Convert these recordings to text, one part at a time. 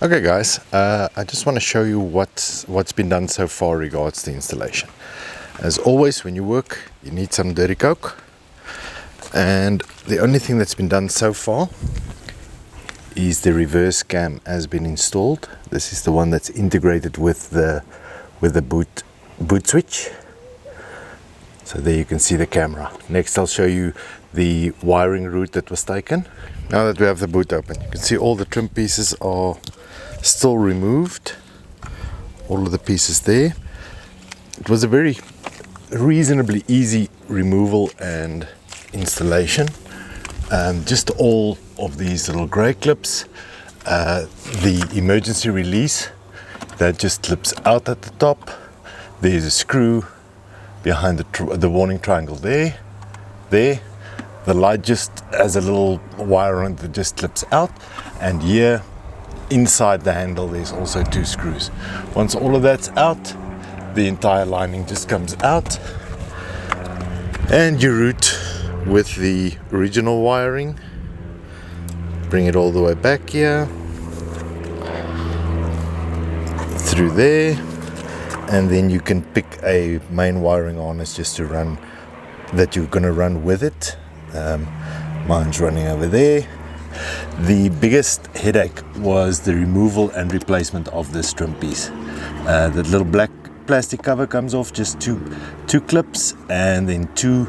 Okay guys, I just want to show you what's been done so far regards to installation. As always, when you work, you need some dirty coke, and the only thing that's been done so far is the reverse cam has been installed. This is the one that's integrated with the boot switch. So there you can see the camera. Next I'll show you the wiring route that was taken. Now that we have the boot open, you can see all the trim pieces are still removed, all of the pieces there. It was a very reasonably easy removal and installation. Just all of these little grey clips, the emergency release that just clips out at the top. There's a screw behind the warning triangle there. The light just has a little wire on it that just clips out, and here inside the handle there's also two screws. Once all of that's out, the entire lining just comes out, and you route with the original wiring. Bring it all the way back here, through there, and then you can pick a main wiring harness just to run, that you're going to run with it. Mine's running over there. The biggest headache was the removal and replacement of this trim piece. The little black plastic cover comes off, just two clips, and then two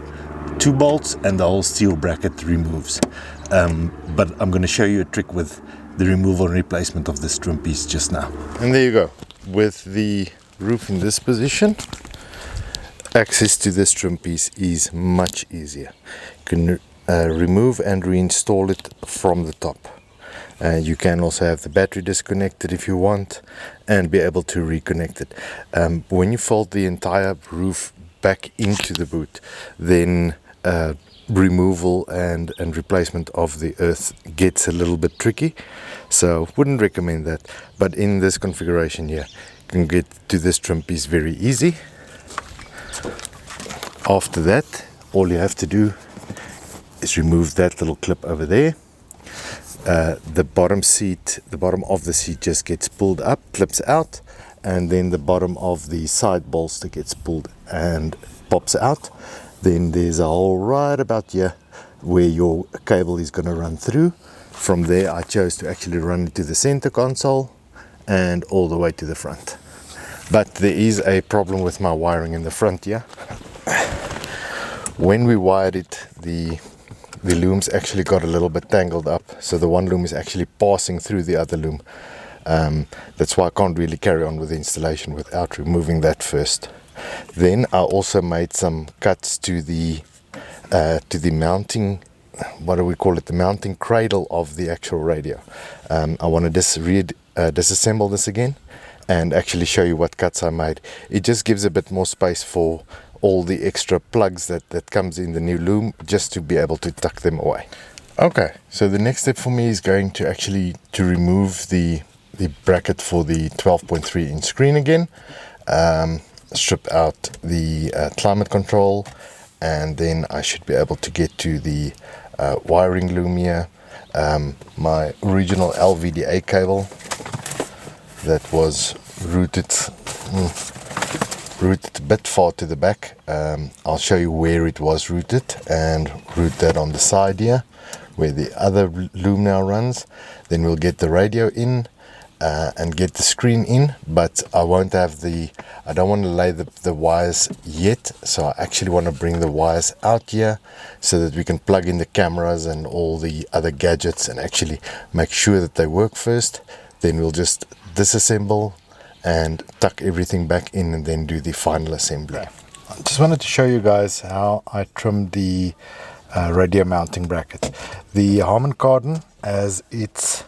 bolts, and the whole steel bracket removes. But I'm going to show you a trick with the removal and replacement of this trim piece just now. And there you go. With the roof in this position, access to this trim piece is much easier. You can remove and reinstall it from the top. You can also have the battery disconnected if you want, and be able to reconnect it. When you fold the entire roof back into the boot, then removal and replacement of the earth gets a little bit tricky, so wouldn't recommend that. But in this configuration here, you can get to this trim piece very easy. After that, all you have to do is remove that little clip over there. The bottom of the seat just gets pulled up, clips out, and then the bottom of the side bolster gets pulled and pops out. Then there's a hole right about here where your cable is going to run through. From there I chose to actually run it to the center console and all the way to the front. But there is a problem with my wiring in the front here. When we wired it, the looms actually got a little bit tangled up, so the one loom is actually passing through the other loom. That's why I can't really carry on with the installation without removing that first. Then I also made some cuts to the mounting, what do we call it, the mounting cradle of the actual radio. I want to disassemble this again and actually show you what cuts I made. It just gives a bit more space for all the extra plugs that comes in the new loom, just to be able to tuck them away. Okay, so the next step for me is going to remove the bracket for the 12.3 inch screen again, strip out the climate control, and then I should be able to get to the wiring loom here. My original LVDA cable that was routed a bit far to the back. I'll show you where it was routed, and route that on the side here where the other loom now runs. Then we'll get the radio in and get the screen in, but I don't want to lay the wires yet, so I actually want to bring the wires out here so that we can plug in the cameras and all the other gadgets and actually make sure that they work first. Then we'll just disassemble and tuck everything back in and then do the final assembly. I just wanted to show you guys how I trimmed the radio mounting bracket. The Harman Kardon has its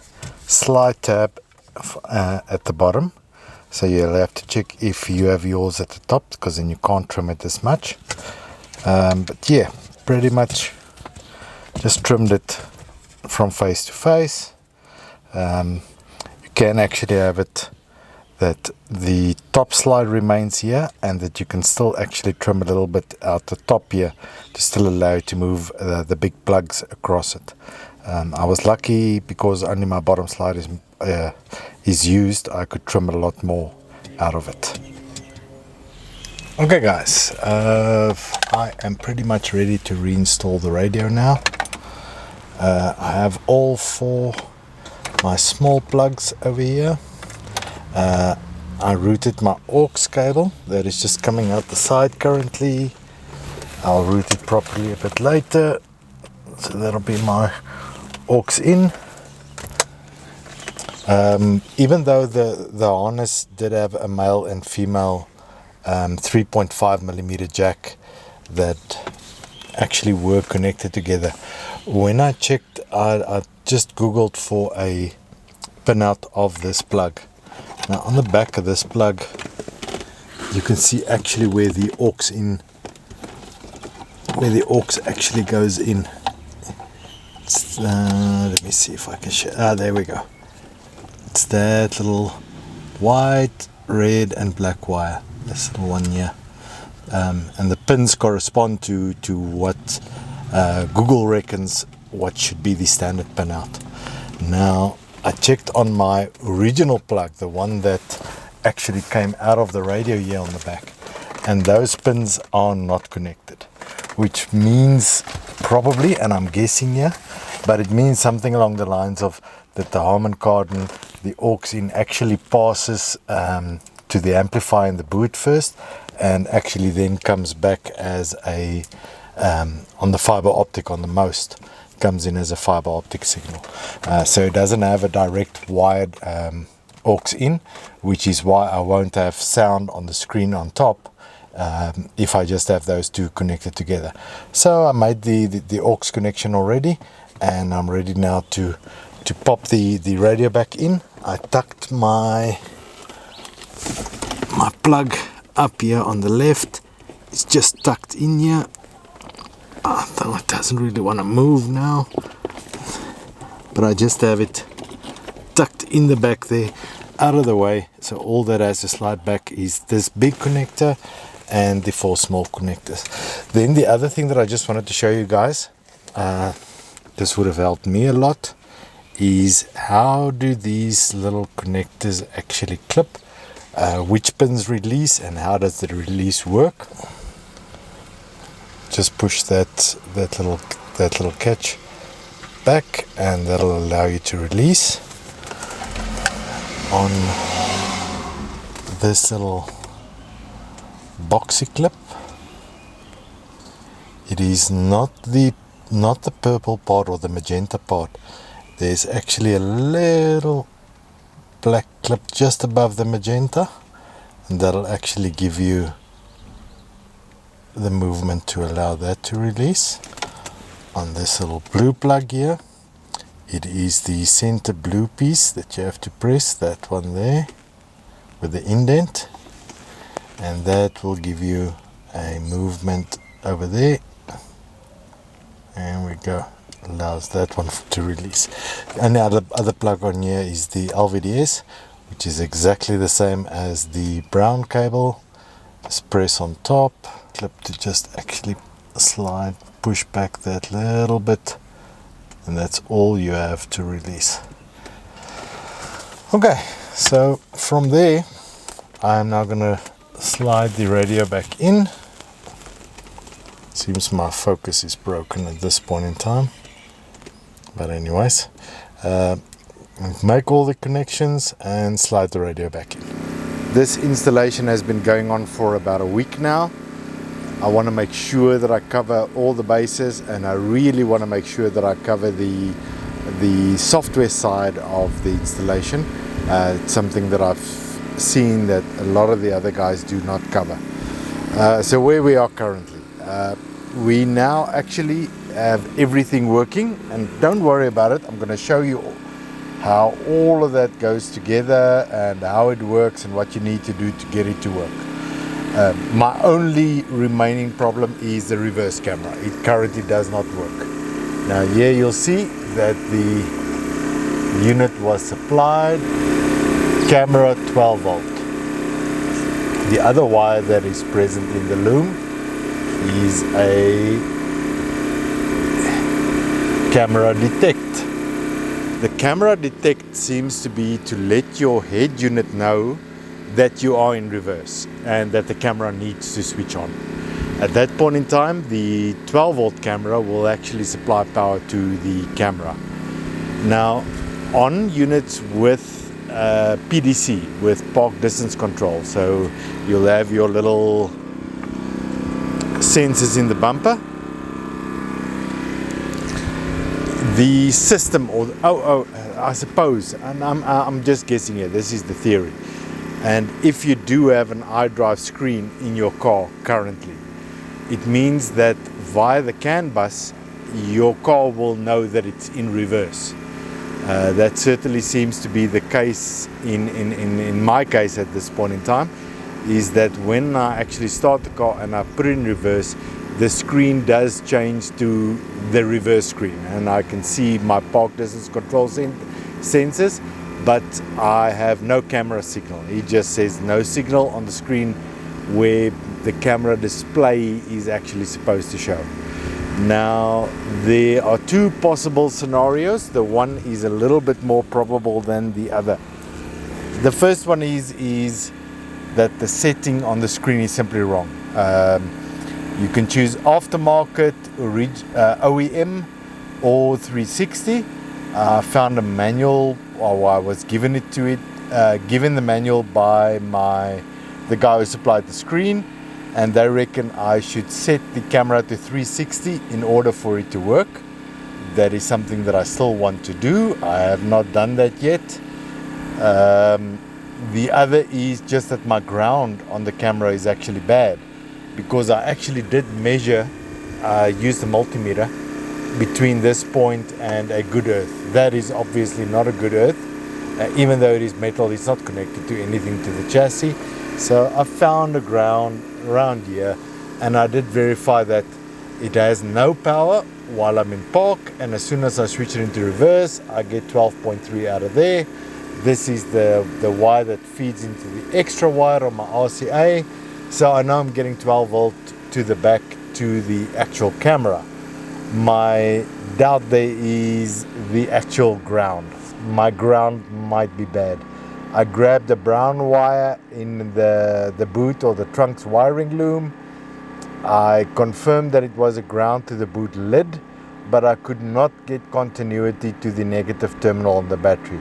slide tab at the bottom, so you'll have to check if you have yours at the top, because then you can't trim it as much. But yeah, pretty much just trimmed it from face to face. You can actually have it that the top slide remains here, and that you can still actually trim a little bit out the top here to still allow you to move the big plugs across it. I was lucky because only my bottom slide is used, I could trim a lot more out of it. Okay guys, I am pretty much ready to reinstall the radio now. I have all 4 my small plugs over here. I routed my aux cable that is just coming out the side currently. I'll route it properly a bit later. So that'll be my aux in. Even though the harness did have a male and female 3.5mm jack that actually were connected together. When I checked, I just googled for a pinout of this plug. Now on the back of this plug you can see actually where the aux actually goes in. Let me see if I can show. There we go. It's that little white, red and black wire, this little one here, and the pins correspond to what Google reckons what should be the standard pinout. Now I checked on my original plug, the one that actually came out of the radio here on the back, and those pins are not connected, which means probably, and I'm guessing here, but it means something along the lines of that the Harman Kardon, the aux in actually passes to the amplifier in the boot first, and actually then comes back as a on the fiber optic, on the most comes in as a fiber optic signal. So it doesn't have a direct wired aux in, which is why I won't have sound on the screen on top if I just have those two connected together. So I made the aux connection already, and I'm ready now to pop the radio back in. I tucked my plug up here on the left. It's just tucked in here. Though it doesn't really want to move now, but I just have it tucked in the back there, out of the way. So all that has to slide back is this big connector and the 4 small connectors. Then the other thing that I just wanted to show you guys, this would have helped me a lot, is how do these little connectors actually clip, which pins release, and how does the release work. Just push that little catch back, and that'll allow you to release on this little boxy clip. It is not the purple part or the magenta part. There's actually a little black clip just above the magenta, and that'll actually give you the movement to allow that to release. On this little blue plug here, it is the center blue piece that you have to press, that one there with the indent, and that will give you a movement over there, and we go, allows that one to release. And the other plug on here is the LVDS, which is exactly the same as the brown cable. Just press on top, clip to just actually slide, push back that little bit, and that's all you have to release. Okay, so from there I'm now gonna slide the radio back in. Seems my focus is broken at this point in time, but anyways, make all the connections and slide the radio back in. This installation has been going on for about a week now. I want to make sure that I cover all the bases, and I really want to make sure that I cover the software side of the installation. It's something that I've seen that a lot of the other guys do not cover. So where we are currently, we now actually have everything working, and don't worry about it. I'm going to show you how all of that goes together and how it works and what you need to do to get it to work. My only remaining problem is the reverse camera. It currently does not work. Now here you'll see that the unit was supplied, camera 12 volt. The other wire that is present in the loom is a camera detect. The camera detect seems to be to let your head unit know that you are in reverse and that the camera needs to switch on. At that point in time, the 12 volt camera will actually supply power to the camera. Now, on units with PDC, with park distance control, so you'll have your little sensors in the bumper. The system, or I suppose, and I'm just guessing here, this is the theory. And if you do have an iDrive screen in your car currently, it means that via the CAN bus, your car will know that it's in reverse. That certainly seems to be the case in my case at this point in time, is that when I actually start the car and I put it in reverse, the screen does change to the reverse screen, and I can see my park distance control sensors, but I have no camera signal. It just says no signal on the screen where the camera display is actually supposed to show. Now, there are two possible scenarios. The one is a little bit more probable than the other. The first one is that the setting on the screen is simply wrong. You can choose aftermarket, OEM, or 360. I found a manual, or I was given the manual by the guy who supplied the screen, and they reckon I should set the camera to 360 in order for it to work. That is something that I still want to do. I have not done that yet. The other is just that my ground on the camera is actually bad, because I actually did measure, use the multimeter between this point and a good earth. That is obviously not a good earth. Even though it is metal, it's not connected to anything to the chassis. So I found a ground around here, and I did verify that it has no power while I'm in park, and as soon as I switch it into reverse, I get 12.3 out of there. This is the wire that feeds into the extra wire on my RCA, so I know I'm getting 12 volt to the back to the actual camera. My doubt there is the actual ground. My ground might be bad. I grabbed a brown wire in the boot or the trunk's wiring loom. I confirmed that it was a ground to the boot lid, but I could not get continuity to the negative terminal on the battery,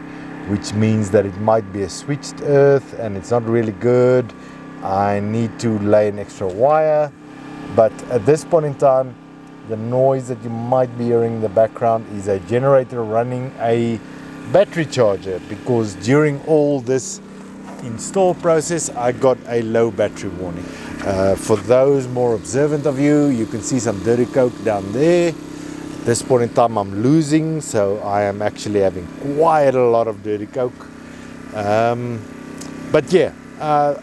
which means that it might be a switched earth and it's not really good. I need to lay an extra wire, but at this point in time, the noise that you might be hearing in the background is a generator running a battery charger, because during all this install process I got a low battery warning. For those more observant of you, you can see some dirty coke down there. At this point in time I'm losing, so I am actually having quite a lot of dirty coke. But yeah,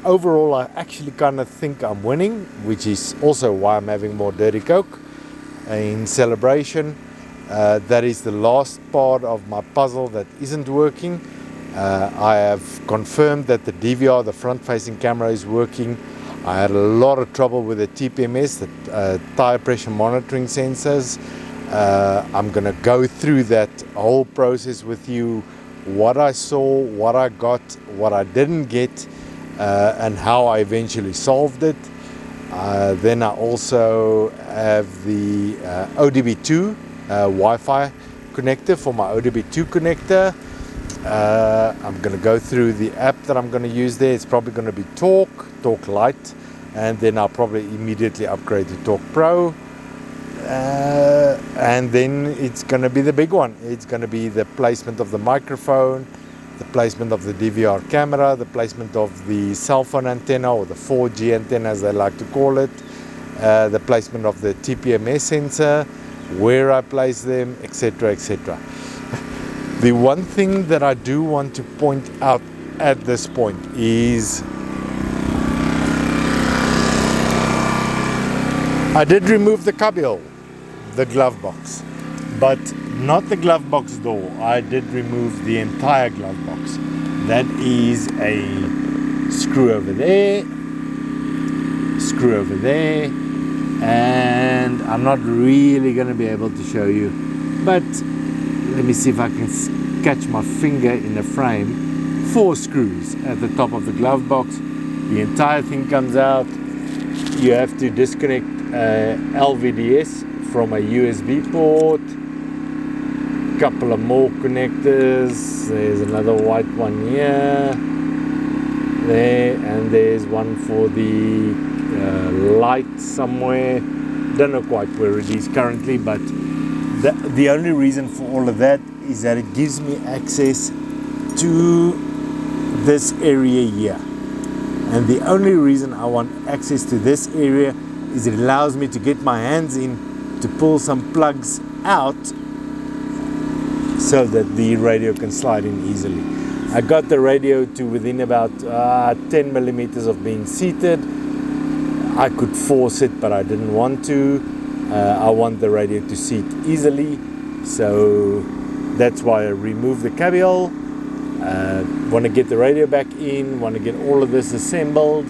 overall I actually kind of think I'm winning, which is also why I'm having more dirty coke in celebration. That is the last part of my puzzle that isn't working. I have confirmed that the DVR, the front-facing camera, is working. I had a lot of trouble with the TPMS, the tire pressure monitoring sensors. I'm going to go through that whole process with you, what I saw, what I got, what I didn't get, and how I eventually solved it. Then I also have the ODB2 Wi-Fi connector for my ODB2 connector. I'm going to go through the app that I'm going to use there. It's probably going to be Talk Lite, and then I'll probably immediately upgrade to Talk Pro. And then it's going to be the big one. It's going to be the placement of the microphone, the placement of the DVR camera, the placement of the cell phone antenna, or the 4G antenna as they like to call it, the placement of the TPMS sensor, where I place them, etc., etc. The one thing that I do want to point out at this point is I did remove the cubbyhole, the glove box, but not the glove box door. I did remove the entire glove box. That is a screw over there, screw over there, and I'm not really going to be able to show you, but let me see if I can catch my finger in the frame, 4 screws at the top of the glove box. The entire thing comes out. You have to disconnect LVDS from a USB port, couple of more connectors. There's another white one here, there, and there's one for the light somewhere. Don't know quite where it is currently, but the only reason for all of that is that it gives me access to this area here. And the only reason I want access to this area is it allows me to get my hands in to pull some plugs out so that the radio can slide in easily. I got the radio to within about 10 millimeters of being seated. I could force it, but I didn't want to. I want the radio to seat easily, so that's why I removed the cabiole. Want to get the radio back in, want to get all of this assembled,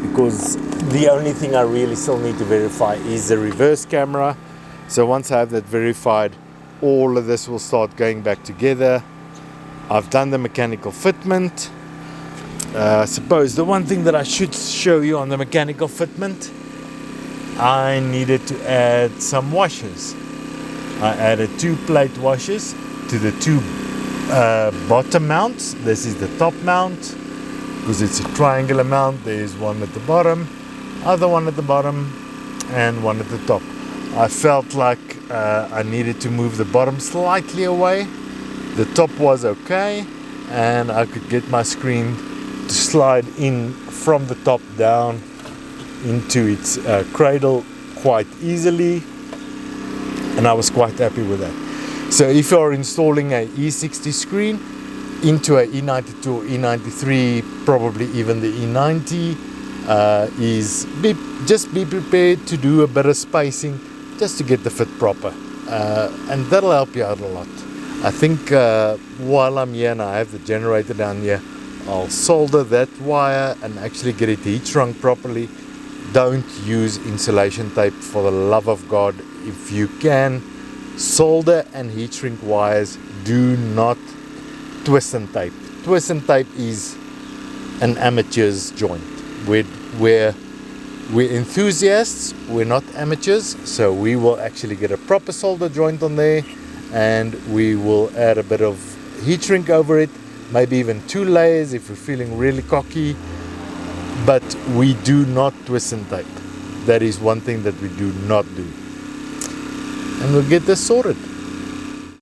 because the only thing I really still need to verify is the reverse camera. So once I have that verified, all of this will start going back together. I've done the mechanical fitment. I suppose the one thing that I should show you on the mechanical fitment, I needed to add some washers. I added 2 plate washers to the 2 bottom mounts. This is the top mount, because it's a triangular mount. There's one at the bottom, other one at the bottom, and one at the top. I felt like I needed to move the bottom slightly away. The top was okay, and I could get my screen to slide in from the top down into its cradle quite easily, and I was quite happy with that. So if you're installing a E60 screen into a E92 or E93, probably even the E90, just be prepared to do a bit of spacing just to get the fit proper, and that'll help you out a lot. I think while I'm here and I have the generator down here, I'll solder that wire and actually get it heat shrunk properly. Don't use insulation tape, for the love of God. If you can, solder and heat shrink wires. Do not twist and tape. Twist and tape is an amateur's joint. We're enthusiasts, we're not amateurs, so we will actually get a proper solder joint on there, and we will add a bit of heat shrink over it, maybe even 2 layers if we're feeling really cocky, but we do not twist and tape. That is one thing that we do not do. And we'll get this sorted.